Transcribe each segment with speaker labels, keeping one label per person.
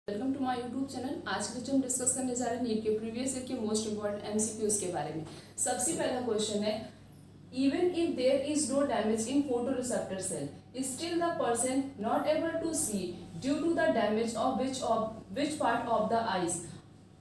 Speaker 1: Welcome to my YouTube channel. आज के हम डिस्कस करने जा रहे हैं नीट के प्रीवियस ईयर के मोस्ट इंपॉर्टेंट एमसीक्यूज के बारे में। सबसे पहला क्वेश्चन है, even if there is no damage in photoreceptor cell still the person not able to see due to the damage of which part of the eyes.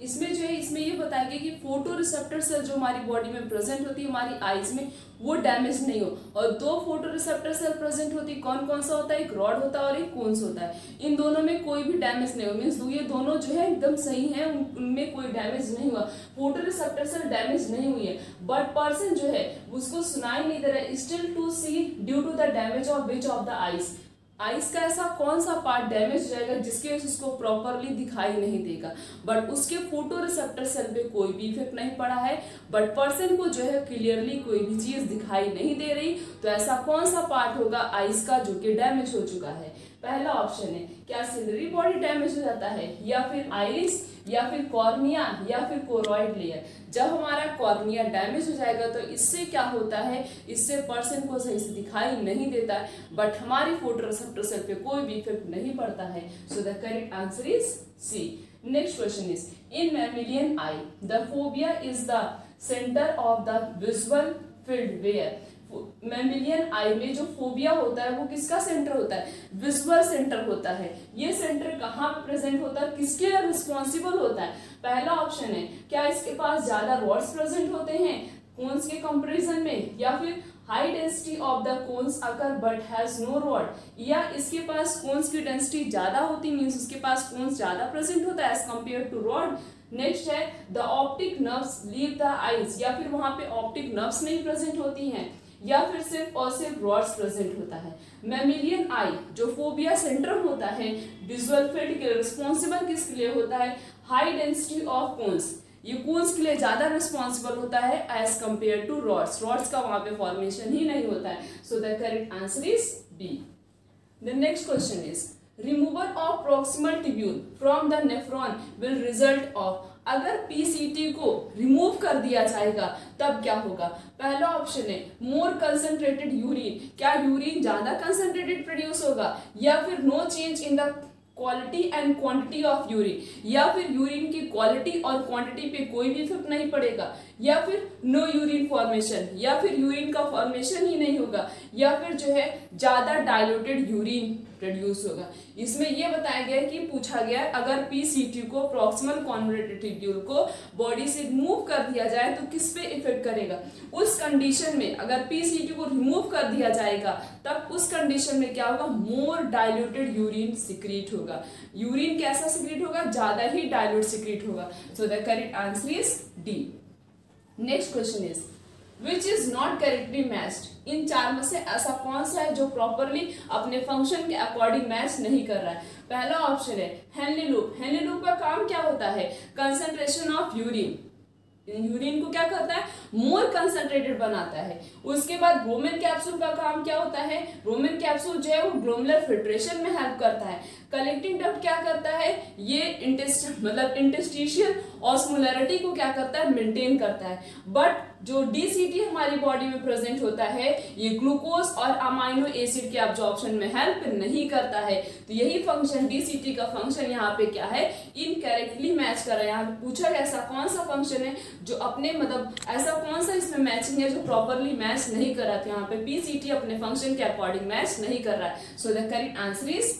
Speaker 1: इसमें जो है इसमें ये बताया गया कि फोटो रिसेप्टर सेल जो हमारी बॉडी में प्रेजेंट होती है हमारी आईज में वो डैमेज नहीं हो। और दो फोटो रिसेप्टर सेल प्रेजेंट होती है, कौन कौन सा होता है, एक रॉड होता है और एक कोन्स होता है। इन दोनों में कोई भी डैमेज नहीं हो, मीन्स ये दोनों जो है एकदम सही है, उनमें कोई डैमेज नहीं हुआ, फोटो रिसेप्टर सेल डैमेज नहीं हुई है। बट पर्सन जो है उसको सुनाई नहीं दे रहा है, still to see due to the damage of which of the eyes. Eyes का ऐसा कौन सा पार्ट डैमेज हो जाएगा जिसकी वजह से उसको प्रॉपरली दिखाई नहीं देगा, बट उसके फोटो रिसेप्टर सेल पे कोई भी इफेक्ट नहीं पड़ा है, बट पर्सन को जो है क्लियरली कोई भी चीज दिखाई नहीं दे रही। तो ऐसा कौन सा पार्ट होगा आइस का जो कि डैमेज हो चुका है? पहला ऑप्शन है, क्या सिलरी बॉडी डैमेज हो जाता है, या फिर आइरिस, या फिर कॉर्निया, या फिर कोरॉइड लेयर। जब हमारा कॉर्निया डैमेज हो जाएगा तो इससे क्या होता है, इससे पर्सन को सही से दिखाई नहीं देता है, बट हमारी फोटो रिसेप्टर सेल पे कोई भी इफेक्ट नहीं पड़ता है। So the correct answer is C. Next question is, in mammalian eye the fovea is the centre of the visual field where. Mammalian eye में जो फोबिया होता है वो किसका सेंटर होता है? विजुअल सेंटर होता है। ये सेंटर कहाँ प्रेजेंट होता है, किसके लिए रिस्पॉन्सिबल होता है? पहला ऑप्शन है, क्या इसके पास ज्यादा रॉड्स प्रेजेंट होते हैं कोन्स के कंपैरिजन में, या फिर high density of the cones occur but has no rod, या इसके पास कोन्स की डेंसिटी ज्यादा होती मीन्स उसके पास कोन्स ज्यादा प्रेजेंट होता है as compare to rod. Next है, the optic nerves leave the eyes, या फिर वहां पे ऑप्टिक नर्व्स नहीं प्रेजेंट होती हैं, या फिर सिर्फ और सिर्फ रॉड्स प्रेजेंट होता है। मैमिलियन आई जो फोबिया सेंटर होता है विजुअल फील्ड के रिस्पॉन्सिबल किसके लिए होता है? हाई डेंसिटी ऑफ कोन्स, ये कोन्स के लिए ज्यादा रिस्पॉन्सिबल होता है as compare to rods. Rods का वहां पे फॉर्मेशन ही नहीं होता है। So the correct answer is B. The next question is, removal of proximal tubule from the nephron will result of. अगर पीसीटी को रिमूव कर दिया जाएगा तब क्या होगा? पहला ऑप्शन है, मोर कंसंट्रेटेड यूरिन, क्या यूरिन ज्यादा कंसंट्रेटेड प्रोड्यूस होगा, या फिर no change in the quality and quantity of urine, या फिर यूरिन की क्वालिटी और क्वांटिटी पे कोई भी इफेक्ट नहीं पड़ेगा, या फिर नो यूरिन फॉर्मेशन, या फिर यूरिन का फॉर्मेशन ही नहीं होगा, या फिर जो है ज्यादा डाइल्यूटेड यूरिन प्रोड्यूस होगा। इसमें यह बताया गया है कि पूछा गया है अगर पीसीटी को प्रॉक्सिमल कॉन्वोल्यूटेड ट्यूब्यूल को बॉडी से रिमूव कर दिया जाए तो किस पे इफेक्ट करेगा। उस कंडीशन में अगर पीसीटी को रिमूव कर दिया जाएगा तब उस कंडीशन में क्या होगा? मोर डाइल्यूटेड यूरिन सिक्रीट होगा। यूरिन कैसा सिक्रीट होगा? ज्यादा ही डाइल्यूट सिक्रीट होगा। So the correct answer is D. Next question is, which is not correctly matched. इन चार में से ऐसा कौन सा है जो प्रॉपरली अपने फंक्शन के अकॉर्डिंग मैच नहीं कर रहा है? पहला ऑप्शन है हेनली लूप। हेनली लूप का काम क्या होता है? कंसंट्रेशन ऑफ यूरिन, यूरिन को क्या करता है? मोर कंसंट्रेटेड बनाता है। उसके बाद रोमन कैप्सूल का काम क्या होता है? रोमन कैप्सूल जो है वो ग्लोमेरुलर फिल्ट्रेशन में हेल्प करता है। कलेक्टिंग डक्ट क्या करता है? ये इंटेस्टिशियल ऑस्मोलैरिटी को क्या करता है? मेंटेन करता है। बट जो डीसीटी हमारी बॉडी में प्रेजेंट होता है ये ग्लूकोज और अमाइनो एसिड के एब्जॉर्प्शन में हेल्प नहीं करता है। तो यही फंक्शन डीसीटी का फंक्शन यहाँ पे क्या है? इनकरेक्टली मैच कर रहा है। यहाँ पे पूछा गया ऐसा कौन सा फंक्शन है जो अपने मतलब ऐसा कौन सा इसमें मैचिंग है जो प्रॉपरली मैच नहीं कर रहा था। यहाँ पे पीसीटी अपने फंक्शन के अकॉर्डिंग मैच नहीं कर रहा है। So the correct answer is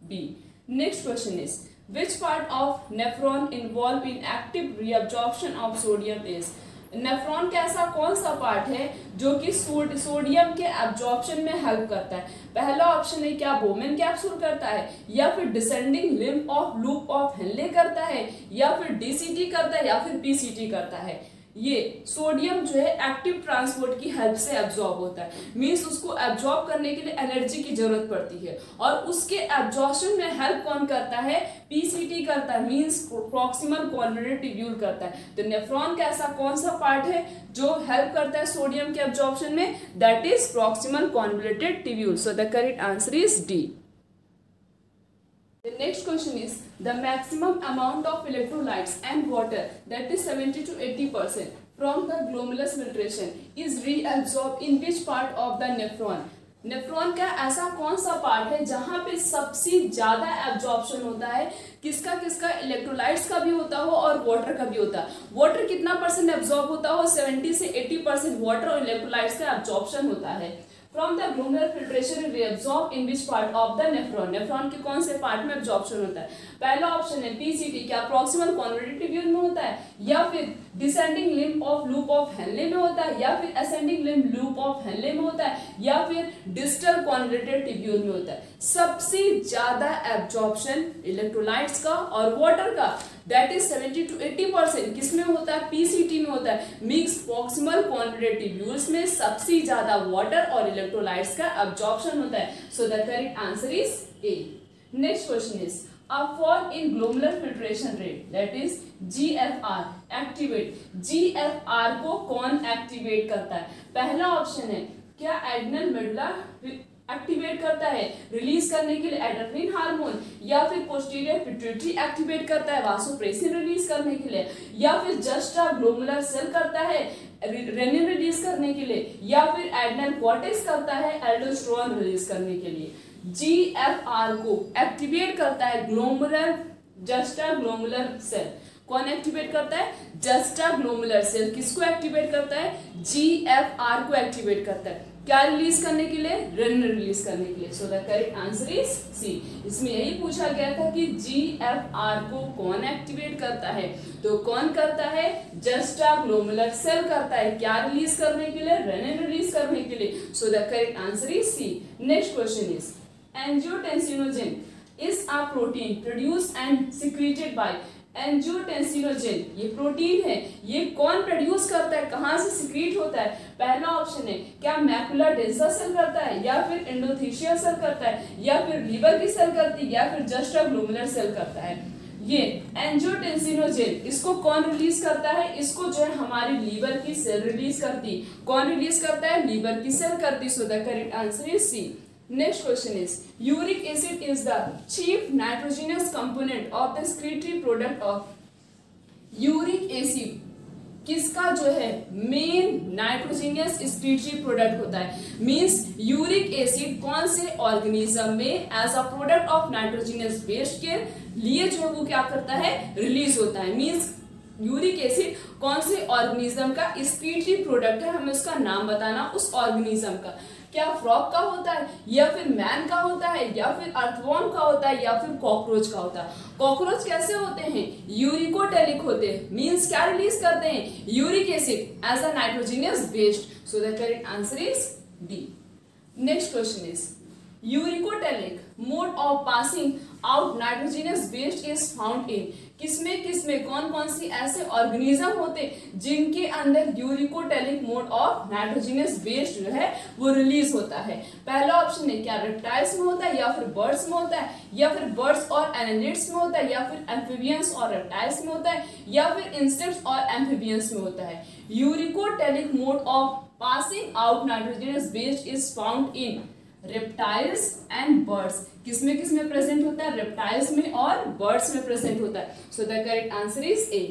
Speaker 1: B. Next question is, which part of nephron involve in active reabsorption of sodium is. Nephron का ऐसा कौन सा पार्ट है जो कि सोडियम के एब्जॉर्प्शन में हेल्प करता है? पहला ऑप्शन है, क्या बोमेन कैप्सूल करता है, या फिर descending limb of loop of Henle करता है, या फिर डीसीटी करता है, या फिर पीसीटी करता है। ये सोडियम जो है एक्टिव ट्रांसपोर्ट की हेल्प से एब्जॉर्ब होता है, मींस उसको एब्जॉर्ब करने के लिए एनर्जी की जरूरत पड़ती है, और उसके एब्जॉर्प्शन में हेल्प कौन करता है? पीसीटी करता है, मींस प्रॉक्सिमल कॉन्वोल्यूटेड ट्यूब्यूल करता है। तो नेफ्रॉन का ऐसा कौन सा पार्ट है जो हेल्प करता है सोडियम के एब्जॉर्प्शन में? That is proximal convoluted tubule. So the correct answer is D. The next question is, the maximum amount of electrolytes and water, that is 70 to 80% from the glomerulus filtration is reabsorbed in which part of the nephron? Nephron का ऐसा कौन सा part है जहां पे सबसे ज्यादा absorption होता है, किसका किसका, इलेक्ट्रोलाइट्स का भी होता हो और वाटर का भी होता है। वाटर कितना परसेंट एब्जॉर्ब होता हो, 70 से 80% वाटर और इलेक्ट्रोलाइट्स का एब्जॉर्प्शन होता है। From the glomerular filtration reabsorb in which part of the nephron, nephron के कौन से पार्ट में एब्जॉर्प्शन होता है। पहला ऑप्शन है पीसीटी, क्या प्रॉक्सिमल कॉन्वोल्यूटेड ट्यूब्यूल में होता है, या फिर descending limb of loop of Henle में होता है, या फिर ascending limb loop of Henle में होता है, या फिर डिस्टल कॉन्वोल्यूटेड ट्यूब्यूल में होता है। सबसे ज्यादा एब्जॉर्प्शन इलेक्ट्रोलाइट्स का और वाटर का, दैट इज 70 to 80% किसमें होता है, पीसीटी में होता है। मिक्स प्रॉक्सिमल कॉन्वोल्यूटेड ट्यूब्यूल्स में सबसे ज्यादा वाटर और इलेक्ट्रोलाइट्स का एब्जॉर्प्शन होता है। So the correct answer is A. Next question is a fall in glomerular filtration rate, that is GFR activate, GFR को कौन एक्टिवेट करता है। पहला ऑप्शन है क्या एड्रेनल मेडुला एक्टिवेट करता है रिलीज करने के लिए एड्रेनलिन हार्मोन, या फिर पोस्टीरियर पिट्यूटरी एक्टिवेट करता है वासोप्रेसिन रिलीज करने के लिए, या फिर जस्टा ग्लोमेरुलर सेल करता है रेनिन रिलीज करने के लिए, या फिर एड्रेनल कॉर्टेक्स करता है एल्डोस्टेरोन रिलीज करने के लिए। GFR को एक्टिवेट करता है ग्लोमेरुलर जस्टा ग्लोमेरुलर सेल। कौन एक्टिवेट करता है, जस्टा ग्लोमेरुलर सेल। किसको एक्टिवेट करता है, GFR को एक्टिवेट करता है, क्या रिलीज करने के लिए, रेनिन रिलीज करने के लिए। So the correct answer is C. इसमें यही पूछा गया था कि GFR को कौन एक्टिवेट करता है, तो कौन करता है, जस्टा ग्लोमेरुलर सेल करता है, क्या रिलीज करने के लिए, रेनिन रिलीज करने के लिए। So the correct answer is C. Next question is angiotensinogen is a protein produced and secreted by, angiotensinogen ये प्रोटीन है, ये कौन प्रोड्यूस करता है, कहां से सिक्रीट होता है। पहला ऑप्शन है क्या मैकुला डेंसा सेल करता है, या फिर एंडोथेलियल सेल करता है, या फिर लीवर की सेल करती है, या फिर जस्टा ग्लोमेरुलर सेल करता है। ये एंजियोटेंसिनोजन इसको कौन रिलीज करता है, इसको जो है हमारी लीवर की सेल रिलीज करती। कौन रिलीज करता है, लीवर की सेल करती। So the correct answer is C. Next question is uric acid is the chief nitrogenous component of the excretory product of, uric acid किसका जो है मेन नाइट्रोजनियस एक्सक्रीटरी प्रोडक्ट होता है। मींस यूरिक एसिड कौन से organism में as a product of nitrogenous waste के लिए जो है वो क्या करता है, रिलीज होता है। मींस यूरिक एसिड कौन से ऑर्गेनिज्म का एक्सक्रीटरी प्रोडक्ट है, हमें उसका नाम बताना उस ऑर्गेनिज्म का। क्या फ्रॉग का होता है, या फिर मैन का होता है, या फिर अर्थवॉर्म का होता है, या फिर कॉकरोच का होता है। कॉकरोच कैसे होते हैं, यूरिकोटेलिक होते हैं। मींस क्या रिलीज करते हैं, uric acid as a nitrogenous waste. So the correct answer is D. Next question is uricotelic mode of passing out nitrogenous waste is found in, किसमें किसमें कौन कौन सी ऐसे ऑर्गेनिज्म होते जिनके अंदर uricotelic mode of nitrogenous waste जो है वो रिलीज होता है। पहला ऑप्शन है क्या रेप्टाइल्स में होता है, या फिर बर्ड्स में होता है, या फिर बर्ड्स और एनालिड्स में होता है, या फिर एम्फीबियंस और रेप्टाइल्स में होता है, या फिर इंसेक्ट्स और एम्फीबियंस में होता है। Uricotelic mode of passing out nitrogenous waste is found in reptiles and birds. किसमें किसमें प्रेजेंट होता है, रेप्टाइल्स में और बर्ड्स में प्रेजेंट होता है। So the correct answer is A.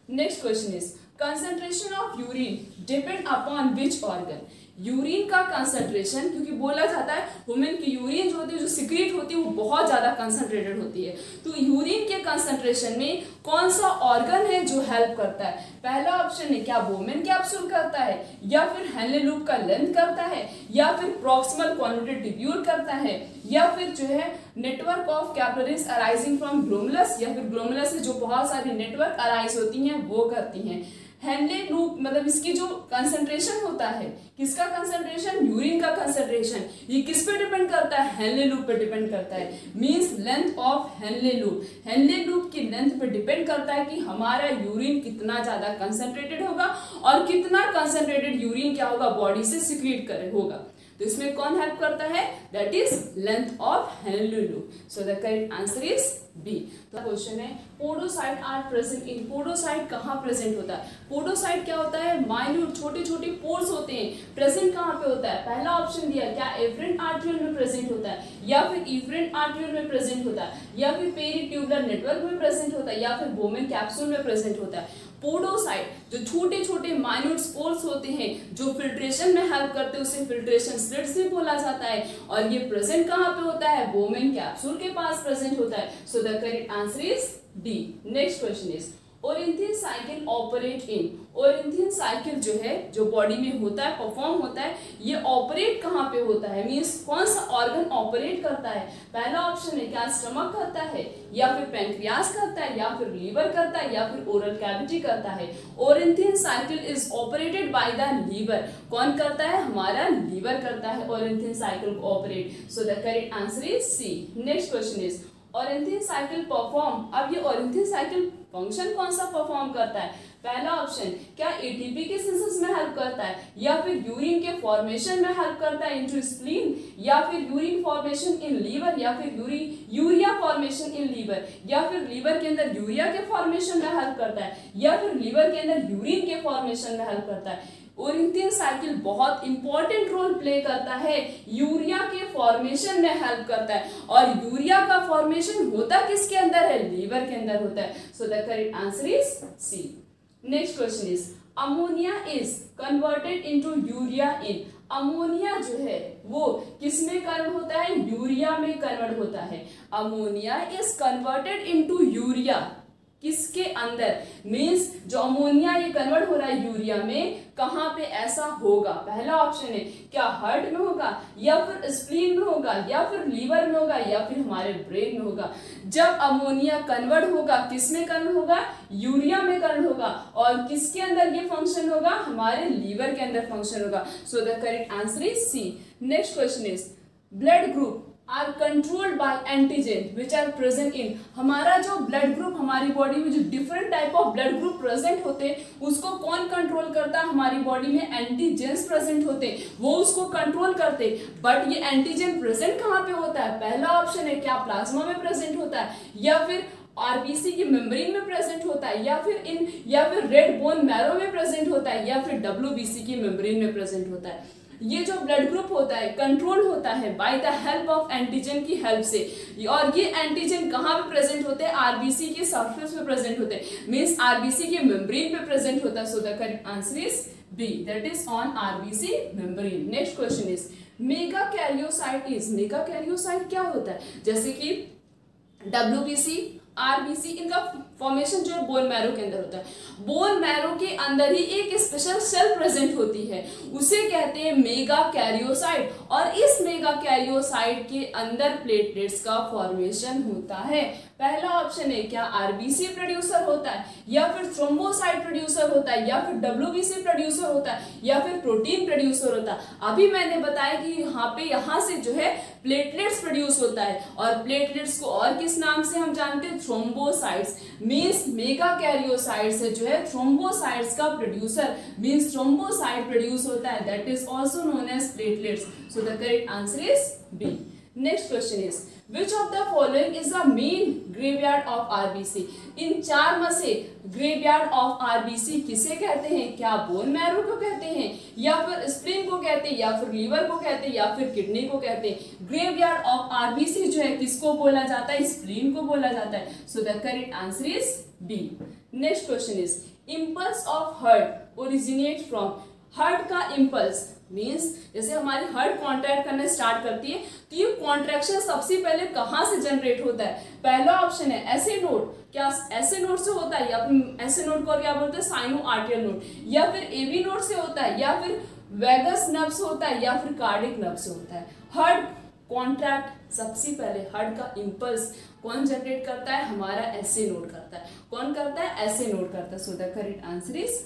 Speaker 1: Next question is concentration of urine depend upon which organ, urine का कंसंट्रेशन, क्योंकि बोला जाता है वुमेन की यूरिन जो होती है, जो सिक्रीट होती है वो बहुत ज्यादा कंसंट्रेटेड होती है। तो यूरिन के कंसंट्रेशन में कौन सा ऑर्गन है जो हेल्प करता है। पहला ऑप्शन है क्या वुमेन कैप्सूल करता है, या फिर हेनले लूप का लेंथ करता है, या फिर प्रॉक्सिमल कॉन्वोल्यूटेड ट्यूब्यूल करता है, या फिर जो है network of capillaries arising from glomerulus, या फिर ग्लोमेरुलस से जो बहुत सारी नेटवर्क अराइज होती हैं वो करती हैं। हेनले लूप मतलब इसकी जो कंसंट्रेशन होता है, किसका कंसंट्रेशन, यूरिन का कंसंट्रेशन, ये किस पे डिपेंड करता है, हेनले लूप पे डिपेंड करता है। Means length of Henle loop, Henle loop की लेंथ पे डिपेंड करता है कि हमारा यूरिन कितना ज्यादा कंसंट्रेटेड होगा और कितना कंसंट्रेटेड यूरिन क्या होगा बॉडी से सिक्रीट करे होगा। तो इसमें कौन हेल्प करता है, that is length of Henle loop. So the correct answer is B. तो क्वेश्चन है podocyte are present in, podocyte कहाँ प्रेजेंट होता है? पोडोसाइट क्या होता है? माइन्यूट छोटे छोटे पोर्स होते हैं। प्रेजेंट कहाँ पे होता है? पहला ऑप्शन दिया, क्या एफरेंट आर्ट्रियोल में प्रेजेंट होता है, या फिर इफरेंट आर्ट्रियोल में प्रेजेंट होता है, या फिर पेरीट्यूबुलर नेटवर्क में प्रेजेंट होता है, या फिर बोमेन कैप्सूल में प्रेजेंट होता है। पोडोसाइट जो छोटे छोटे माइन्यूट स्पोर्स होते हैं जो फिल्ट्रेशन में हेल्प करते हैं, उसे फिल्ट्रेशन स्लिट्स भी बोला जाता है। और ये प्रेजेंट कहाँ पे होता है? बोमेन कैप्सूल के पास प्रेजेंट होता है। So the correct answer is D. Next question is ornithine cycle operate in, ornithine cycle जो है जो बॉडी में होता है, परफॉर्म होता है, ये ऑपरेट कहाँ पे होता है? मींस कौन सा ऑर्गन ऑपरेट करता है? पहला ऑप्शन है, क्या स्टमक करता है, या फिर पैंक्रियास करता है, या फिर लीवर करता है, या फिर ओरल कैविटी करता है। Ornithine cycle is operated by the liver. कौन करता है? हमारा लीवर करता है ओरिंथिन साइकिल को operate. So the correct answer is C. Next question is ornithine cycle perform, अब ये ओरिंथिन साइकिल फंक्शन कौन सा परफॉर्म करता है? पहला ऑप्शन, क्या एटीपी के सिंथेसिस में हेल्प करता है, या फिर यूरिन के फॉर्मेशन में हेल्प करता है इनटू स्प्लीन, या फिर यूरिन फॉर्मेशन इन लीवर, या फिर यूरिया फॉर्मेशन इन लीवर, या फिर लीवर के अंदर यूरिया के फॉर्मेशन में हेल्प करता है, या फिर लीवर के अंदर यूरिन के फॉर्मेशन में हेल्प करता है। ओरिंथिन साइकिल बहुत इंपॉर्टेंट रोल प्ले करता है, यूरिया के फॉर्मेशन में हेल्प करता है। और यूरिया का फॉर्मेशन होता किसके अंदर है? लीवर के अंदर होता है। So the correct answer is C. Next question is ammonia is converted into urea in, ammonia जो है वो किस में कन्वर्ट होता है? यूरिया में कन्वर्ट होता है। Ammonia is converted into urea किसके अंदर? मींस जो अमोनिया ये कन्वर्ट हो रहा है यूरिया में, कहां पे ऐसा होगा? पहला ऑप्शन है, क्या हार्ट में होगा, या फिर स्प्लीन में होगा, या फिर लीवर में होगा, या फिर हमारे ब्रेन में होगा। जब अमोनिया कन्वर्ट होगा किस में कन्वर्ट होगा? यूरिया में कन्वर्ट होगा। और किसके अंदर ये फंक्शन होगा? हमारे लीवर के अंदर फंक्शन होगा। So the correct answer is C. Next question is blood group are controlled by antigen which are present in, हमारा जो ब्लड ग्रुप हमारी बॉडी में जो different type of blood group present होते हैं उसको कौन कंट्रोल करता है? हमारी बॉडी में एंटीजेंस प्रेजेंट होते हैं, वो उसको कंट्रोल करते हैं। बट ये एंटीजन प्रेजेंट कहाँ पे होता है? पहला ऑप्शन है, क्या प्लाज्मा में प्रेजेंट होता है, या फिर आरबीसी की मेम्ब्रेन में प्रेजेंट होता है, या फिर रेड बोन मैरो में प्रेजेंट होता है, या फिर डब्ल्यूबीसी की मेम्ब्रेन में प्रेजेंट होता है। ये जो ब्लड ग्रुप होता है कंट्रोल होता है by the help of antigen की हेल्प से। और ये एंटीजन कहाँ पे प्रेजेंट होते हैं? आरबीसी के सरफेस पे प्रेजेंट होते हैं, मींस आरबीसी के मेम्ब्रेन पे प्रेजेंट होता है। So the correct answer is B, that is on RBC membrane. Next question is megakaryocyte is, megakaryocyte क्या होता है? जैसे कि डब्ल्यूबीसी, आरबीसी, इनका फॉर्मेशन जो है बोन मैरो के अंदर होता है। बोन मैरो के अंदर ही एक स्पेशल सेल प्रेजेंट होती है, उसे कहते हैं मेगा कैरियोसाइट। और इस मेगा कैरियोसाइट के अंदर प्लेटलेट्स का फॉर्मेशन होता है। पहला ऑप्शन है, क्या आरबीसी प्रोड्यूसर होता है, या फिर थ्रोम्बोसाइट प्रोड्यूसर होता है, या फिर डब्ल्यूबीसी प्रोड्यूसर होता है, या फिर प्रोटीन प्रोड्यूसर होता है। अभी मैंने बताया कि यहाँ से जो है प्लेटलेट्स प्रोड्यूस होता है, और प्लेटलेट्स को और किस नाम से हम जानते हैं? थ्रोम्बोसाइट्स। मींस मेगा कैरियोसाइट से जो है थ्रोम्बोसाइट्स का प्रोड्यूसर मींस थ्रोम्बोसाइट प्रोड्यूस होता है, that is also known as platelets. So the correct answer is B. Next question is Which of the following is the main graveyard of RBC? इन चार में से graveyard of RBC किसे कहते हैं? क्या bone marrow को कहते हैं, या फिर स्प्लीन को कहते हैं, या फिर लीवर को कहते हैं, या फिर किडनी को कहते हैं? ग्रेवयार्ड ऑफ आरबीसी जो है किसको बोला जाता है? स्प्लीन को बोला जाता है। So the correct answer is B. Next question is impulse of heart originate from, heart का इम्पल्स मीन्स जैसे हमारी हार्ट कॉन्ट्रैक्ट करना स्टार्ट करती है तो ये कॉन्ट्रैक्शन सबसे पहले कहाँ से जनरेट होता है? पहला ऑप्शन है ऐसे नोड, क्या ऐसे नोड से होता है, या फिर ऐसे नोड को क्या बोलते हैं? साइनो आर्टियल नोड, या फिर एवी नोड से होता है, या फिर वेगस नर्व से होता है, या फिर कार्डिक नर्व से होता है। हार्ट कॉन्ट्रैक्ट सबसे पहले हार्ट का इम्पल्स कौन जनरेट करता है? हमारा ऐसे नोड करता है। कौन करता है? ऐसे नोड करता है। So the correct answer is.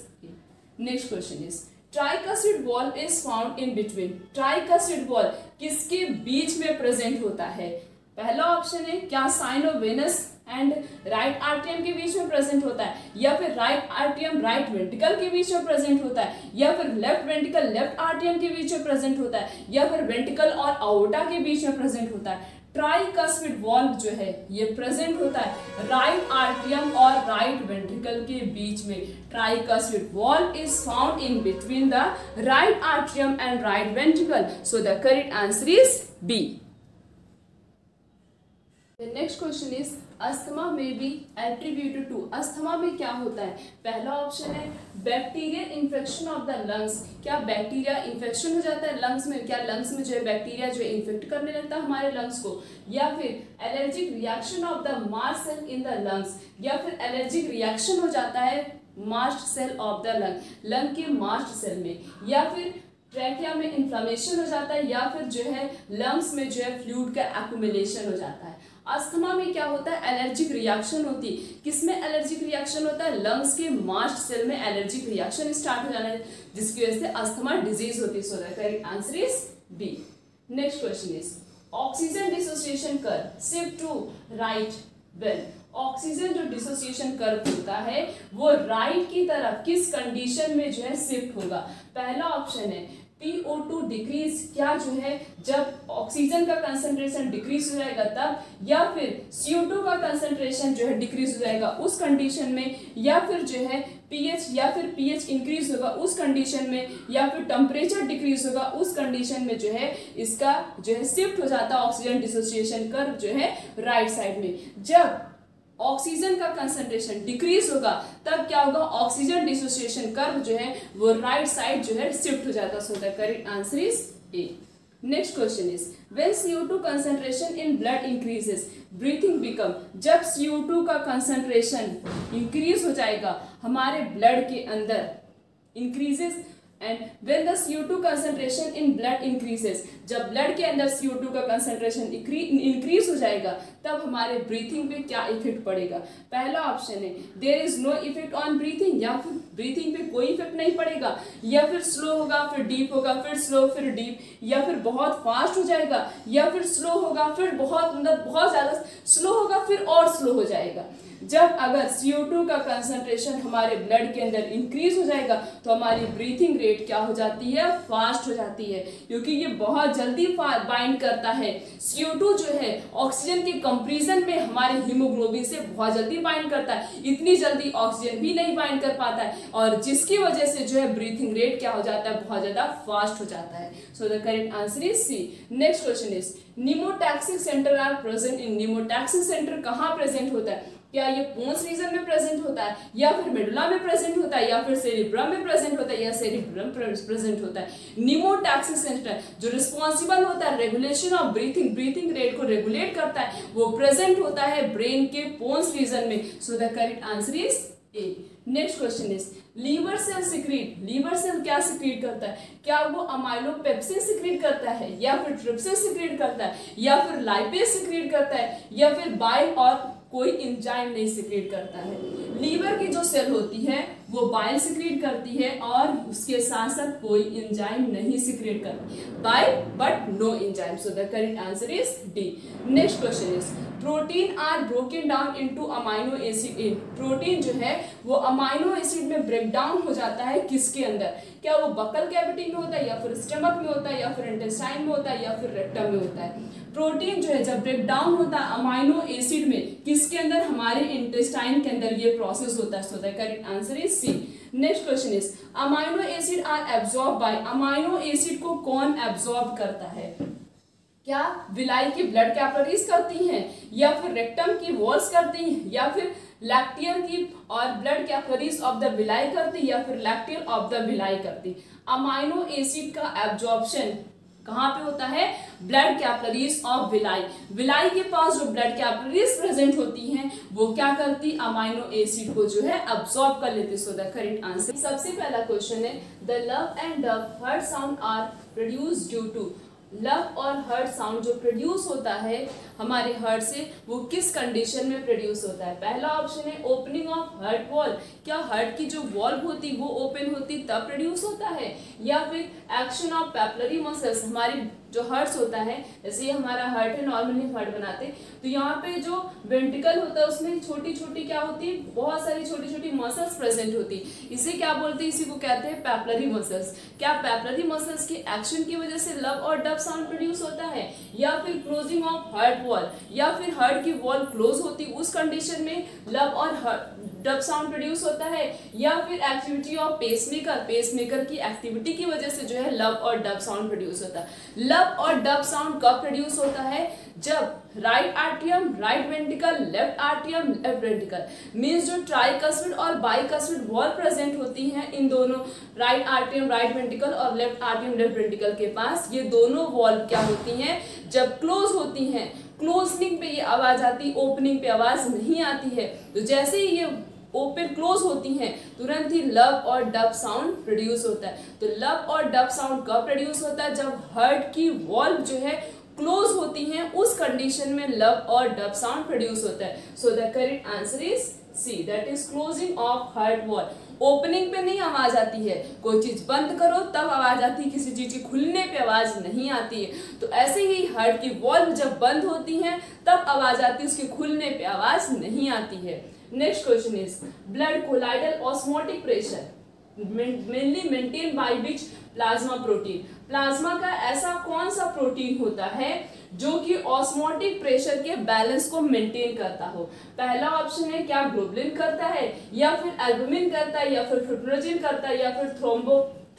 Speaker 1: Next question is tricuspid valve is found in between, tricuspid valve किसके बीच में प्रेजेंट होता है? पहला ऑप्शन है, क्या साइनोवेनस एंड राइट आर्टियम के बीच में प्रेजेंट होता है, या फिर राइट आर्टियम राइट वेंट्रिकल के बीच में प्रेजेंट होता है, या फिर लेफ्ट वेंट्रिकल लेफ्ट आर्टियम के बीच में प्रेजेंट होता है, या फिर वेंट्रिकल और आओर्टा के बीच में प्रेजेंट होता है? ट्राइकस्पिड वॉल्व जो है ये प्रेजेंट होता है राइट आर्ट्रियम और राइट वेंट्रिकल के बीच में। Tricuspid valve is found in between the right atrium and right ventricle, so the correct answer is B. The next question is asthma may be attributed to. Asthma में क्या होता है? पहला option है bacterial infection of the lungs. क्या bacteria infection हो जाता है लंग्स में? क्या लंग्स में जो है बैक्टीरिया जो है इन्फेक्ट करने लगता है हमारे लंग्स को? या फिर allergic reaction of the mast cell in the lungs, या फिर एलर्जिक रिएक्शन हो जाता है mast cell of the lung के मास्ट सेल में, या फिर ट्रैकिया में इन्फ्लेमेशन हो जाता है, या फिर जो है लंग्स में जो है फ्लूइड का एक्यूमुलेशन हो जाता है। अस्थमा में क्या होता है? एलर्जिक रिएक्शन होती है। किसमें एलर्जिक रिएक्शन होता है? लंग्स के मास्ट सेल में एलर्जिक रिएक्शन स्टार्ट हो जाना है, जिसकी वजह से अस्थमा डिजीज होती है। So the correct answer is B. Next question is oxygen dissociation curve shift to right when. Oxygen जो डिसोसिएशन कर्व होता है वो राइट की तरफ किस कंडीशन में जो है शिफ्ट होगा? पहला ऑप्शन है PO2 डिक्रीज, क्या जो है जब ऑक्सीजन का कंसंट्रेशन डिक्रीज हो जाएगा तब, या फिर CO2 का कंसंट्रेशन जो है डिक्रीज हो जाएगा उस कंडीशन में, या फिर जो है pH इंक्रीज होगा उस कंडीशन में, या फिर टेम्परेचर डिक्रीज होगा उस कंडीशन में जो है इसका जो है शिफ्ट हो जाता है ऑक्सीजन डिसोसिएशन कर्व जो है राइट साइड में। जब ऑक्सीजन का कंसंट्रेशन डिक्रीज होगा तब क्या होगा? ऑक्सीजन डिसोसिएशन कर्व जो है वो राइट साइड जो है शिफ्ट हो जाता है। So the correct answer is A. Next question is when CO2 concentration in blood increases breathing become. जब CO2 का कंसंट्रेशन इंक्रीज हो जाएगा हमारे ब्लड के अंदर increases, and when the CO2 concentration in blood increases, जब ब्लड के अंदर CO2 का कंसंट्रेशन इंक्रीज हो जाएगा तब हमारे ब्रीथिंग पे क्या इफेक्ट पड़ेगा? पहला ऑप्शन है there is no effect on breathing, या फिर ब्रीथिंग पे कोई इफेक्ट नहीं पड़ेगा, या फिर स्लो होगा फिर डीप होगा, फिर स्लो फिर डीप, या फिर बहुत फास्ट हो जाएगा, या फिर स्लो होगा फिर बहुत ज्यादा स्लो होगा फिर और स्लो हो जाएगा। जब अगर CO2 का कंसंट्रेशन हमारे ब्लड के अंदर इंक्रीज हो जाएगा तो हमारी ब्रीथिंग रेट क्या हो जाती है? फास्ट हो जाती है, क्योंकि ये बहुत जल्दी बाइंड करता है। CO2 जो है ऑक्सीजन के कंपैरिजन में हमारे हीमोग्लोबिन से बहुत जल्दी बाइंड करता है, इतनी जल्दी ऑक्सीजन भी नहीं बाइंड कर पाता है, और जिसकी वजह से जो है ब्रीथिंग रेट क्या हो जाता है? बहुत ज्यादा फास्ट हो जाता है। So the correct answer is C. Next question is pneumotaxic centre are present in. Pneumotaxic centre कहाँ प्रेजेंट होता है? क्या ये पोन्स रीजन में प्रेजेंट होता है, या फिर मेडुला में प्रेजेंट होता है, या फिर सेरिब्रम में प्रेजेंट होता है, या सेरिब्रम प्रेजेंट होता है? नीमोटैक्सिक सेंटर जो रिस्पॉन्सिबल होता है रेगुलेशन ऑफ ब्रीथिंग रेट को रेगुलेट करता है, वो प्रेजेंट होता है ब्रेन के पोन्स रीजन में। So the correct answer is A. Next question is liver cell secrete. Liver cell क्या सिक्रीट करता है? क्या वो अमाइलोपेप्सिन सिक्रीट करता है, या फिर ट्रिप्सिन सिक्रीट करता है, या फिर लाइपेज सिक्रीट करता है, या फिर बाइल और कोई एंजाइम नहीं सिक्रीट करता है? लीवर की जो सेल होती है वो बाइल सिक्रीट करती है और उसके साथ साथ कोई एंजाइम नहीं सिक्रीट करती, bile but no enzyme. So the correct answer is D. Next question is protein are broken down into amino acid. Protein जो है वो अमाइनो एसिड में ब्रेक डाउन हो जाता है किसके अंदर? क्या वो बकल कैविटी में होता है, या फिर स्टमक में होता है, या फिर इंटेस्टाइन में होता है, या फिर रेक्टम में होता है? प्रोटीन जो है जब ब्रेक डाउन होता है अमाइनो एसिड में किसके अंदर? हमारे इंटेस्टाइन के अंदर ये प्रोसेस होता है। So the correct answer is C. Next question is amino acid are absorb by. Amino acid को कौन एब्जॉर्ब करता है? क्या विलाई की ब्लड कैपिलरीज करती हैं, या फिर रेक्टम की वॉल्स करती हैं, या फिर लैक्टियर की और blood capillaries of the villi करती, या फिर लैक्टियर ऑफ द विलाई करती? अमाइनो एसिड का एब्जॉर्प्शन कहाँ पे होता है? Blood capillaries of villi. Villi के पास जो ब्लड कैपिलरीज प्रेजेंट होती हैं वो क्या करती? अमाइनो एसिड को जो है अब्सॉर्ब कर लेती। So the correct answer. सबसे पहला क्वेश्चन है the lub and dub heart sound are produce due to. Lub और हर्ट साउंड जो प्रोड्यूस होता है हमारे हर्ट से वो किस कंडीशन में प्रोड्यूस होता है? पहला ऑप्शन है ओपनिंग ऑफ हर्ट वॉल। क्या हर्ट की जो वॉल्व होती वो ओपन होती तब प्रोड्यूस होता है, या फिर एक्शन ऑफ पैपिलरी मसल्स। हमारी जो हर्ट्स होता है, जैसे ये हमारा हर्ट है, नॉर्मली हर्ट बनाते तो यहाँ पे जो वेंट्रिकल होता है उसमें छोटी छोटी क्या होती है? बहुत सारी छोटी छोटी मसल्स प्रेजेंट होती। इसे क्या बोलते हैं? इसी को कहते हैं पैपिलरी मसल्स। क्या पैपिलरी मसल्स के एक्शन की वजह से लव और डव साउंड प्रोड्यूस होता है, या फिर क्लोजिंग ऑफ हर्ट वॉल या फिर हार्ट की वॉल क्लोज होती उस कंडीशन में लब और डब साउंड प्रोड्यूस होता है, या फिर एक्टिविटी ऑफ पेसमेकर की एक्टिविटी की वजह से जो है लब और डब साउंड प्रोड्यूस होता है। लब और डब साउंड कब प्रोड्यूस होता है? जब right आर्टियम right ventricle, left आर्टियम left ventricle, means जो ट्राइकस्मिड और बाइकस्मिड वॉल प्रेजेंट होती हैं इन दोनों राइट आर्टियम राइट वेंट्रिकल और लेफ्ट आर्टियम लेफ्ट वेंट्रिकल के पास, ये दोनों वॉल क्या होती हैं? जब क्लोज होती हैं, क्लोजनिंग पे ये आवाज आती, ओपनिंग पे आवाज नहीं आती है। तो जैसे ही ये ओपन क्लोज होती हैं तुरंत ही लब और डब साउंड प्रोड्यूस होता है। तो लब और डब साउंड कब प्रोड्यूस होता है? जब हार्ट की वॉल्व जो है क्लोज होती हैं उस कंडीशन में लब और डब साउंड प्रोड्यूस होता है। So the correct answer is C, that is closing of heart wall. Opening पे नहीं आवाज आती है, कोई चीज बंद करो तब आवाज आती है, किसी चीज के खुलने पे आवाज नहीं आती है। तो ऐसे ही हार्ट की वॉल्व जब बंद होती है तब आवाज आती है, उसके खुलने पे आवाज नहीं आती है। Next question is blood colloidal osmotic pressure mainly maintained by which plasma protein. Plasma का ऐसा कौन सा प्रोटीन होता है जो कि ऑस्मोटिक प्रेशर के बैलेंस को मेंटेन करता हो? पहला ऑप्शन है क्या ग्लोबुलिन करता है, या फिर एल्बुमिन करता है, या फिर फिब्रिनोजेन करता है, या फिर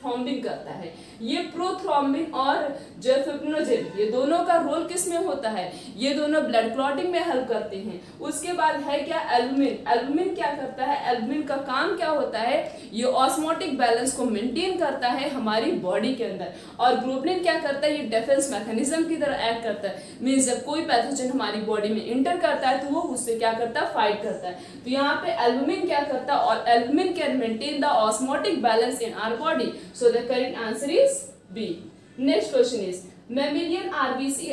Speaker 1: थ्रोम्बिन करता है। ये प्रोथ्रोम्बिन और जो फिब्रिनोजेन ये दोनों का रोल किस में होता है? ये दोनों ब्लड क्लॉटिंग में हेल्प करते हैं। उसके बाद है क्या एल्बुमिन। एल्बुमिन क्या करता है? एल्बुमिन का काम क्या होता है? ये ऑस्मोटिक बैलेंस को मेंटेन करता है हमारी बॉडी के अंदर। और ग्लोबुलिन क्या करता है? ये डिफेंस मैकेनिज्म की तरह एक्ट करता है। मींस जब कोई पैथोजन हमारी बॉडी में इंटर करता है तो वो उससे क्या करता है? फाइट करता है। तो यहाँ पे एल्बुमिन क्या करता है? और albumin can maintain the osmotic balance in our body. So the correct answer is B. Next question is mammalian RBC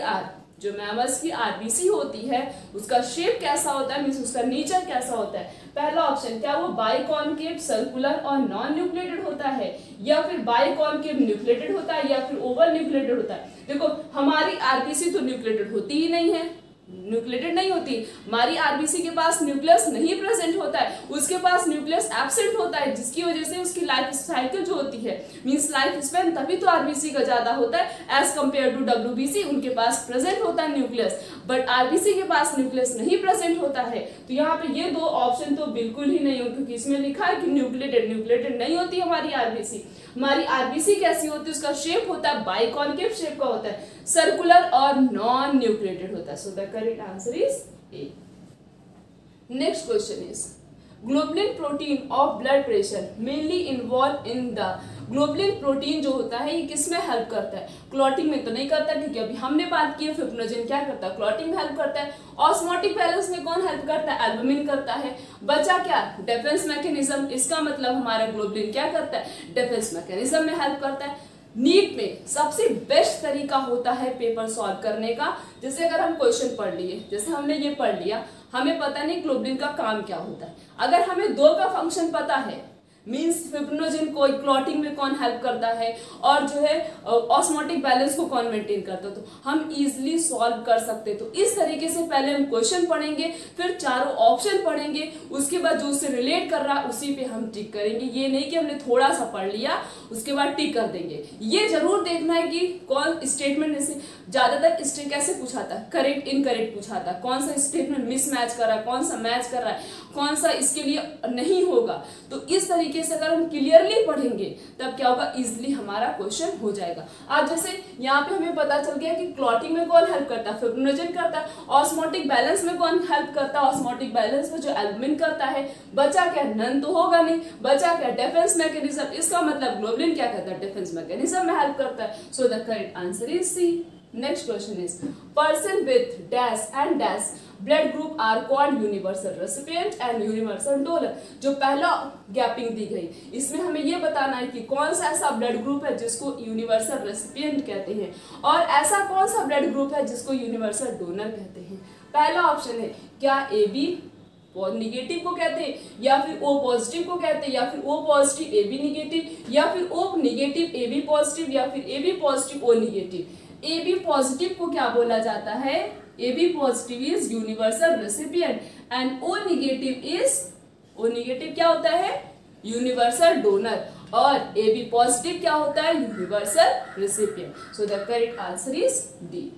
Speaker 1: जो मैमल्स की आरबीसी होती है उसका शेप कैसा होता है, मींस उसका नेचर कैसा होता है? पहला ऑप्शन क्या वो बाइकॉन्केव सर्कुलर और नॉन न्यूक्लिएटेड होता है, या फिर बाइकॉन्केव न्यूक्लिएटेड होता है, या फिर ओवल न्यूक्लिएटेड होता है? देखो हमारी आरबीसी तो न्यूक्लिएटेड होती ही नहीं है, न्यूक्लिएटेड नहीं होती। हमारी आरबीसी के पास न्यूक्लियस नहीं प्रेजेंट होता है, उसके पास न्यूक्लियस एब्सेंट होता है, जिसकी वजह से उसकी लाइफ साइकिल जो होती है मींस लाइफ स्पैन तभी तो आरबीसी का ज्यादा होता है एज कंपेयर टू डब्ल्यूबीसी। उनके पास प्रेजेंट होता है न्यूक्लियस, बट आरबीसी के पास न्यूक्लियस नहीं प्रेजेंट होता है। तो यहाँ पे ये दो ऑप्शन तो बिल्कुल ही नहीं हो, क्योंकि इसमें लिखा है कि न्यूक्लिएटेड नहीं होती हमारी आरबीसी। हमारी आरबीसी कैसी होती है? उसका शेप होता है बाइकॉन्केव शेप का होता है, सर्कुलर और नॉन न्यूक्लिएटेड होता है। So the correct answer is A. Next question is globulin protein of blood pressure mainly involve in the. Globulin protein जो होता है ये किसमें हेल्प करता है? क्लॉटिंग में तो नहीं करता, क्योंकि अभी हमने बात की है फिब्रिनोजेन क्या करता है? क्लॉटिंग में हेल्प करता है। ऑस्मोटिक बैलेंस में कौन हेल्प करता है? एल्बुमिन करता है। बचा क्या? Defence mechanism. इसका मतलब हमारा ग्लोबुलिन क्या करता है? डिफेंस मैकेनिज्म में हेल्प करता है। नीट में सबसे बेस्ट तरीका होता है पेपर सॉल्व करने का, जैसे अगर हम क्वेश्चन पढ़ लिए, जैसे हमने ये पढ़ लिया, हमें पता नहीं ग्लोबुलिन का काम क्या होता है। अगर हमें दो का फंक्शन पता है, मींस फिब्रिनोजेन को क्लॉटिंग में कौन हेल्प करता है और जो है ऑस्मोटिक बैलेंस को कौन मेंटेन करता है, तो हम इजीली सॉल्व कर सकते हैं। तो इस तरीके से पहले हम क्वेश्चन पढ़ेंगे, फिर चारों ऑप्शन पढ़ेंगे, उसके बाद जो उससे रिलेट कर रहा है उसी पे हम टिक करेंगे। ये नहीं कि हमने थोड़ा सा पढ़ लिया उसके बाद टिक कर देंगे। ये जरूर देखना है कि कौन स्टेटमेंट में से ज्यादातर कैसे पूछा था? करेक्ट इनकरेक्ट पूछा था, कौन सा स्टेटमेंट मिसमैच कर रहा है, कौन सा मैच कर रहा है, कौन सा इसके लिए नहीं होगा। तो इस तरीके से अगर हम क्लियरली पढ़ेंगे तब क्या होगा? इजिली हमारा क्वेश्चन हो जाएगा। आज जैसे यहाँ पे हमें पता चल गया कि क्लॉटिंग में कौन हेल्प करता है? फिब्रिनोजेन करता है। ऑस्मोटिक बैलेंस में कौन हेल्प करता है? ऑस्मोटिक बैलेंस में जो एल्बुमिन करता है। बचा क्या? नन तो होगा नहीं। बचा क्या? Defence mechanism. इसका मतलब ग्लोबुलिन क्या करता है? डिफेंस मैकेनिज्म में हेल्प करता है। So the correct answer is C. Next question is person with dash and dash blood group are called universal recipient and universal donor. जो पहला गैपिंग दी गई, इसमें हमें यह बताना है कि कौन सा ऐसा ब्लड ग्रुप है जिसको यूनिवर्सल रेसिपिएंट कहते हैं, और ऐसा कौन सा ब्लड ग्रुप है जिसको यूनिवर्सल डोनर कहते हैं। पहला ऑप्शन है क्या ए बी निगेटिव को कहते हैं, या फिर ओ पॉजिटिव को कहते हैं, या फिर O positive A B negative, या फिर O negative A B positive, या फिर A B positive O negative. A B positive को क्या बोला जाता है? A B positive is universal recipient and O negative क्या होता है? Universal donor. और ए बी पॉजिटिव क्या होता है? Universal recipient. So the correct answer is D.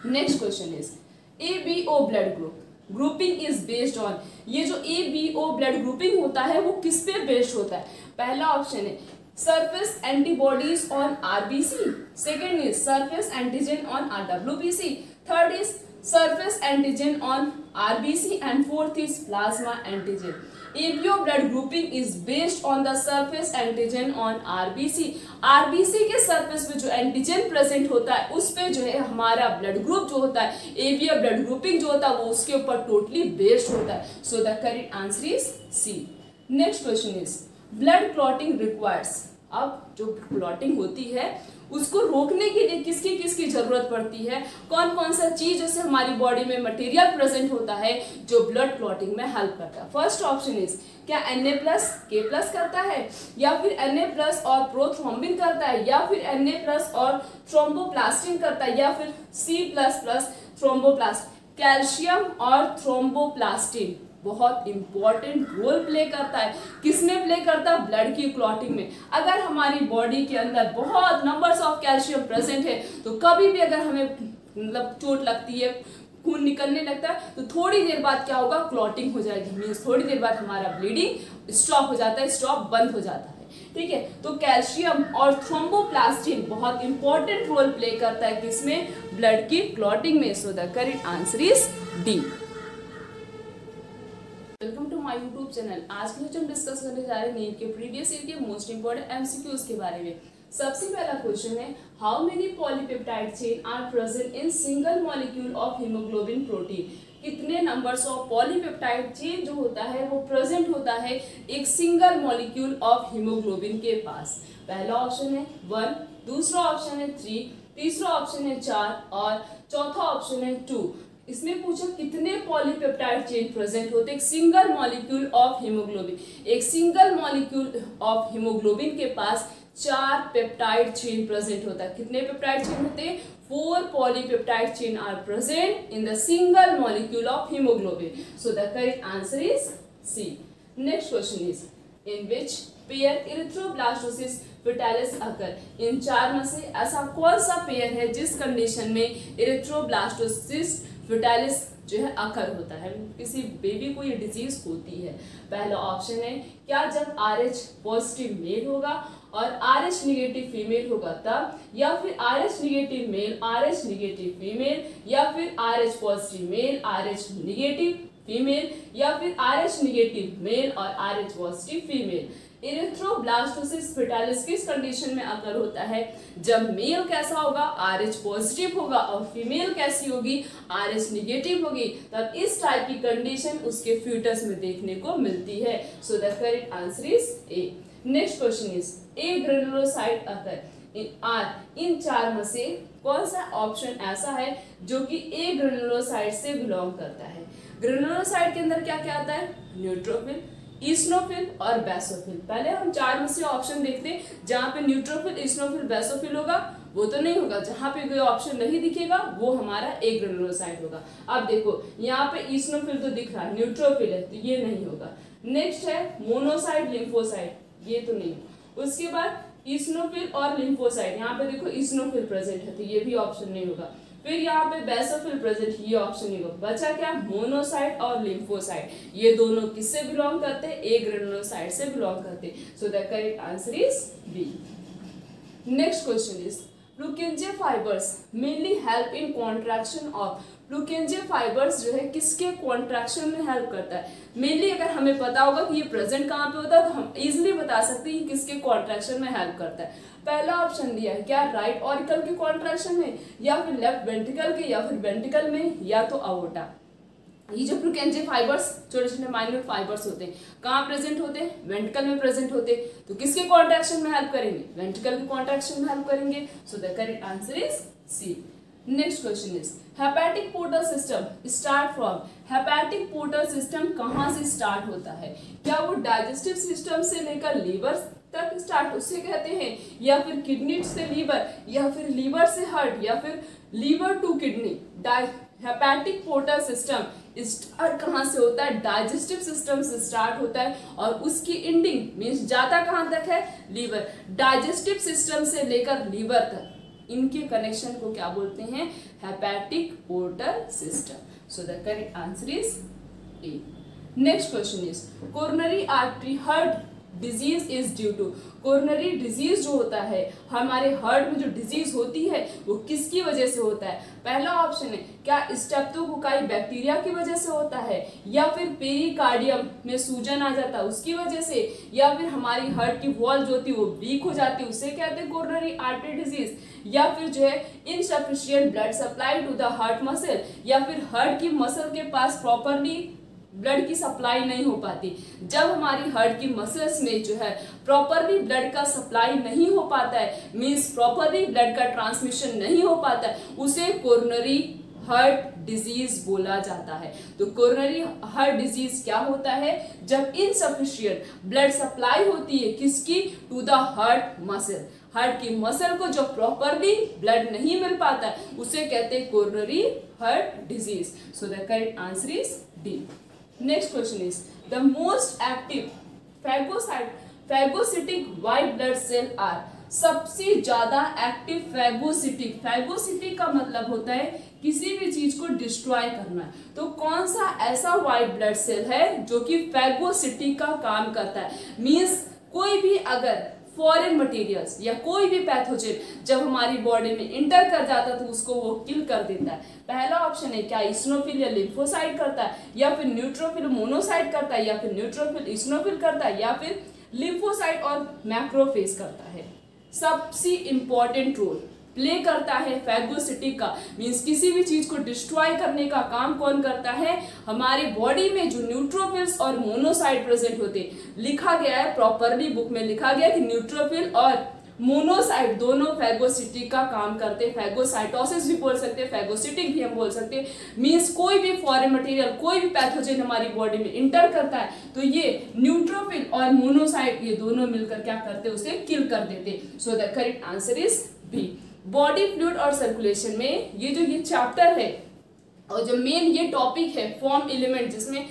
Speaker 1: Next question is ABO blood group grouping is based on, ये जो ABO blood grouping होता है वो किस पे बेस्ड होता है? पहला ऑप्शन है surface antibodies on RBC, second is surface antigen on RWBC, third is surface antigen on RBC and fourth is plasma antigen. ABO blood grouping is based on the surface antigen on RBC. RBC के surface पे जो antigen present होता है उस पे जो है हमारा ब्लड ग्रुप जो होता है ABO ब्लड ग्रुपिंग जो होता है वो उसके ऊपर टोटली बेस्ड होता है. So the correct answer is C. Next question is blood clotting requires. अब जो क्लॉटिंग होती है उसको रोकने के लिए किसकी किसकी जरूरत पड़ती है? कौन कौन सा चीज जैसे हमारी बॉडी में मटेरियल प्रेजेंट होता है जो ब्लड क्लॉटिंग में हेल्प करता है? फर्स्ट ऑप्शन इज क्या Na+ K+ करता है, या फिर Na+ और प्रोथ्रोम्बिन करता है, या फिर Na+ और थ्रोम्बोप्लास्टिन करता है, या फिर C++ थ्रोम्बोप्लास्ट. कैल्शियम और थ्रोम्बोप्लास्टिन बहुत इंपॉर्टेंट रोल प्ले करता है. किसमें प्ले करता है? ब्लड की क्लॉटिंग में. अगर हमारी बॉडी के अंदर बहुत नंबर्स ऑफ कैल्शियम प्रेजेंट है तो कभी भी अगर हमें मतलब चोट लगती है, खून निकलने लगता है, तो थोड़ी देर बाद क्या होगा? क्लॉटिंग हो जाएगी. मीन्स थोड़ी देर बाद हमारा ब्लीडिंग स्टॉप हो जाता है, स्टॉप बंद हो जाता है. ठीक है, तो कैल्शियम और थ्रोम्बोप्लास्टिन बहुत इंपॉर्टेंट रोल प्ले करता है किसमें? ब्लड की क्लॉटिंग में. So the correct answer is D. Welcome to my YouTube channel. आज के लिए हम डिस्कस करने जा रहे हैं नीट के प्रीवियस ईयर के मोस्ट इंपोर्टेंट MCQs के बारे में. सबसे पहला क्वेश्चन है how many polypeptide chain are present in single molecule of haemoglobin protein. कितने नंबर्स ऑफ पॉलीपेप्टाइड चेन जो होता है वो प्रेजेंट होता है एक सिंगल मॉलिक्यूल ऑफ हीमोग्लोबिन के पास? पहला ऑप्शन है 1, दूसरा ऑप्शन है 3, तीसरा ऑप्शन है 4 और चौथा ऑप्शन है 2. इसमें पूछा कितने पॉलीपेप्टाइड चेन प्रेजेंट होते हैं एक सिंगल मॉलिक्यूल ऑफ हीमोग्लोबिन. एक सिंगल मॉलिक्यूल ऑफ हीमोग्लोबिन के पास 4 पेप्टाइड चेन प्रेजेंट होता है. कितने पेप्टाइड चेन होते हैं? 4 polypeptide chain are present in the single molecule of hemoglobin. So the correct answer is C. Next question is in which pair erythroblastosis fetalis occur. इन 4 में से ऐसा कौन सा पेयर है जिस कंडीशन में erythroblastosis fetalis जो है अकर होता है, किसी बेबी को ये डिजीज होती है? पहला ऑप्शन है क्या जब RH पॉजिटिव मेल होगा और RH निगेटिव फीमेल होगा तब, या फिर RH negative male RH negative female, या फिर RH positive male RH negative female, या फिर RH निगेटिव मेल और RH positive female. Erythroblastosis fetalis किस कंडीशन में अकर होता है? जब मेल कैसा होगा? RH पॉजिटिव होगा और फीमेल कैसी होगी? RH निगेटिव होगी. तब इस टाइप की कंडीशन उसके फ्यूटस में देखने को मिलती है. So the correct answer is A. Next question is A granulocyte occur in 4 में से कौन सा ऑप्शन ऐसा है जो कि ए ग्रेनुलोसाइट से बिलोंग करता है? ग्रेनुलोसाइट के अंदर क्या क्या आता है? न्यूट्रोफिल, इस्नोफिल और बेसोफिल. पहले हम 4 में से ऑप्शन देखते हैं. जहाँ पे न्यूट्रोफिल, इस्नोफिल, बेसोफिल होगा वो तो नहीं होगा. जहाँ पे कोई ऑप्शन नहीं दिखेगा वो हमारा ए ग्रेनुलोसाइट होगा. अब देखो यहाँ पे इस्नोफिल तो दिख रहा है, न्यूट्रोफिल है तो ये नहीं होगा. नेक्स्ट है मोनोसाइट, लिम्फोसाइट, ये तो नहीं. उसके बाद इस्नोफिल और लिम्फोसाइट, यहाँ पे देखो इस्नोफिल प्रेजेंट है तो ये भी ऑप्शन नहीं होगा. फिर यहाँ पे बेसोफिल प्रेजेंट, ये ऑप्शन नहीं होगा. बचा क्या? मोनोसाइट और लिम्फोसाइट. ये दोनों किससे बिलोंग करते हैं? ए ग्रेनुलोसाइट से बिलोंग करते हैं. So the correct answer is B. Next question is Purkinje fibres mainly help in contraction of. Purkinje fibres जो है किसके कॉन्ट्रैक्शन में हेल्प करता है? मेनली अगर हमें पता होगा कि ये प्रेजेंट कहाँ पे होता है तो हम इजीली बता सकते हैं कि किसके कॉन्ट्रैक्शन में हेल्प करता है. पहला ऑप्शन दिया है क्या राइट ऑरिकल के कॉन्ट्रैक्शन में, या फिर लेफ्ट वेंट्रिकल के, या फिर वेंट्रिकल में, या तो अओर्टा. ये जो प्लुकेंजे फाइबर्स छोटे छोटे माइन्यूट फाइबर्स होते हैं कहाँ प्रेजेंट होते हैं? वेंट्रिकल में प्रेजेंट होते हैं. तो किसके कॉन्ट्रैक्शन में हेल्प करेंगे? वेंट्रिकल के कॉन्ट्रैक्शन में हेल्प करेंगे. So the correct answer is C. Next question is hepatic portal system start from. Hepatic portal system कहाँ से स्टार्ट होता है? क्या वो डाइजेस्टिव सिस्टम से लेकर लीवर तक स्टार्ट उससे कहते हैं, या फिर किडनी से लीवर, या फिर लीवर से हार्ट, या फिर liver to kidney? Hepatic portal system start कहाँ से होता है? डाइजेस्टिव सिस्टम से स्टार्ट होता है और उसकी एंडिंग मीन्स जाता कहाँ तक है? लीवर. डाइजेस्टिव सिस्टम से लेकर लीवर तक इनके कनेक्शन को क्या बोलते हैं? Hepatic portal system. So the correct answer is A. Next question is coronary artery heart disease is due to. Coronary disease जो होता है, हमारे हार्ट में जो डिजीज होती है वो किसकी वजह से होता है? पहला ऑप्शन है क्या स्ट्रेप्टोकोकाई बैक्टीरिया की वजह से होता है, या फिर पेरिकार्डियम में सूजन आ जाता है उसकी वजह से, या फिर हमारी हार्ट की वॉल जो होती है वो वीक हो जाती है उसे कहते हैं कोरोनरी आर्टरी डिजीज, या फिर जो है insufficient blood supply to the heart muscle, या फिर हार्ट की मसल के पास प्रॉपरली ब्लड की सप्लाई नहीं हो पाती. जब हमारी हार्ट की मसल्स में जो है प्रॉपरली ब्लड का सप्लाई नहीं हो पाता है, मींस प्रॉपरली ब्लड का ट्रांसमिशन नहीं हो पाता है, उसे कोरोनरी हार्ट डिजीज बोला जाता है. तो कोरोनरी हार्ट डिजीज क्या होता है? जब इनसफिशिएंट ब्लड सप्लाई होती है किसकी? To the heart muscle. Heart की मसल को जो प्रॉपरली ब्लड नहीं मिल पाता है उसे कहते हैं coronary heart disease. So the correct answer is D. Next question is the most active phagocytic white blood cell are. सबसे ज्यादा एक्टिव फैगोसिटिक का मतलब होता है किसी भी चीज को डिस्ट्रॉय करना. तो कौन सा ऐसा व्हाइट ब्लड सेल है जो कि फैगोसिटिक का काम करता है? मींस कोई भी अगर फॉरेन मटेरियल्स या कोई भी पैथोजन जब हमारी बॉडी में इंटर कर जाता है तो उसको वो किल कर देता है. पहला ऑप्शन है क्या इस्नोफिल या लिम्फोसाइट करता है, या फिर न्यूट्रोफिल मोनोसाइट करता है, या फिर न्यूट्रोफिल इस्नोफिल करता है, या फिर लिम्फोसाइट और मैक्रोफेज करता है. सबसे इंपॉर्टेंट रोल प्ले करता है फैगोसिटिक का. मींस किसी भी चीज को डिस्ट्रॉय करने का काम कौन करता है? हमारी बॉडी में जो न्यूट्रोफिल्स और मोनोसाइट प्रेजेंट होते हैं, लिखा गया है प्रॉपरली बुक में लिखा गया कि न्यूट्रोफिल और मोनोसाइट दोनों फैगोसिटिक का काम करते हैं. फैगोसाइटोसिस भी बोल सकते हैं, फैगोसिटिक भी हम बोल सकते हैं. मींस कोई भी फॉरेन मटेरियल कोई भी पैथोजन हमारी बॉडी में इंटर करता है तो ये न्यूट्रोफिल और मोनोसाइट ये दोनों मिलकर क्या करते हैं? उसे किल कर देते हैं. So the correct answer is B. Body fluid और सर्कुलेशन में ये चैप्टर है और जो मेन ये टॉपिक है फॉर्म एलिमेंट, जिसमें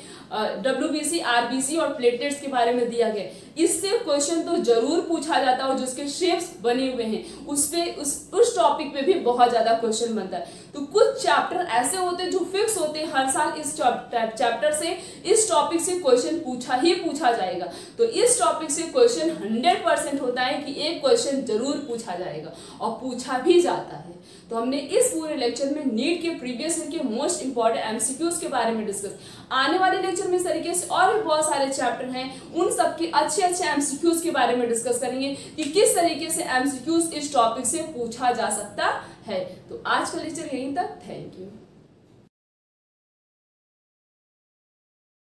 Speaker 1: WBC, RBC और प्लेटलेट्स के बारे में दिया गया, इससे क्वेश्चन तो जरूर पूछा जाता है और जिसके शेप्स बने हुए हैं उस टॉपिक पे भी बहुत ज्यादा क्वेश्चन बनता है. तो कुछ चैप्टर ऐसे होते हैं जो फिक्स होते हैं, हर साल इस चैप्टर से इस टॉपिक से क्वेश्चन पूछा जाएगा. तो इस टॉपिक से क्वेश्चन 100% होता है कि एक क्वेश्चन जरूर पूछा जाएगा और पूछा भी जाता है. तो हमने इस पूरे लेक्चर में नीट के प्रीवियस ईयर के मोस्ट इंपॉर्टेंट MCQs के बारे में डिस्कस. आने वाले लेक्चर में इस तरीके से और भी बहुत सारे चैप्टर हैं, उन सब के अच्छे MCQs के बारे में डिस्कस करेंगे कि किस तरीके से MCQs इस टॉपिक से पूछा जा सकता है. तो आज का लेक्चर यहीं तक. Thank you.